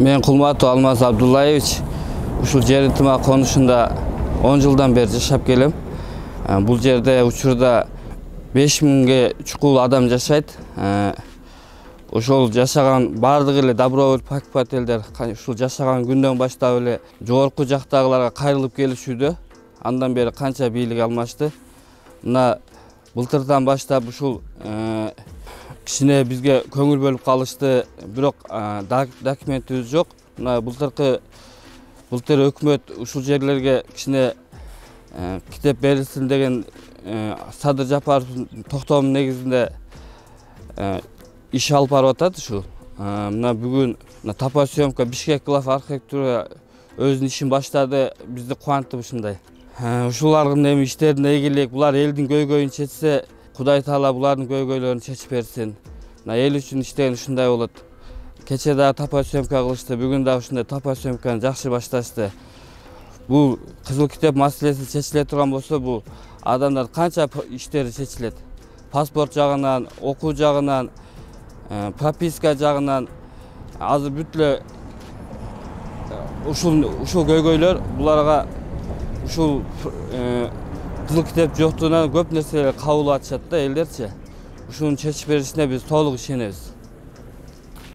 Men Kulmatov Almaz Abdullayevich ушул жер ынтымак конушунда 10 жылдан бери жашап келем. Бул жерде учурда 5000ге чукул адам жашайт. Ошол жашаган бардык эле добровольный покупательдер ушул жашаган күндөн баштап эле жогорку жактагыларга кайрылып келишүүдө. Андан бери канча бийлик алмашты. Мына былтырдан баштап ушул кичине бизге көңүл бөлүп калышты, бирок документибиз жок. Мына былтыр өкмөт ушул жерлерге кичине китеп берилсин деген Садыр Жапаровдун токтоомунун негизинде иш алып барып атат ушул. Мына бүгүн топосъемка Бишкек глав архитектура өзүнүн ишин баштады, бизди кубантты ушундай. Ушулардын эми иштерине ийгилик, булар элдин көйгөйүн чечсе, Кудай Таала булардын көйгөйлөрүн чечип берсин. Эл үчүн иштеген ушундай болот. Кече да топосъемка кылышты, бүгүн да ушундай топосъемканы жакшы башташты. Бул кызыл китеп маселеси чечиле турган болсо, бул адамдар канча иштери чечилет. Паспорт жагынан, окуу жагынан, прописка жагынан азыр бүт эле ушул көйгөйлөр буларга ушул кызыл китеп жоктугунан көп нерселер кабыл атышат да элдерчи. Ушуну чечип беришине биз толук ишенебиз.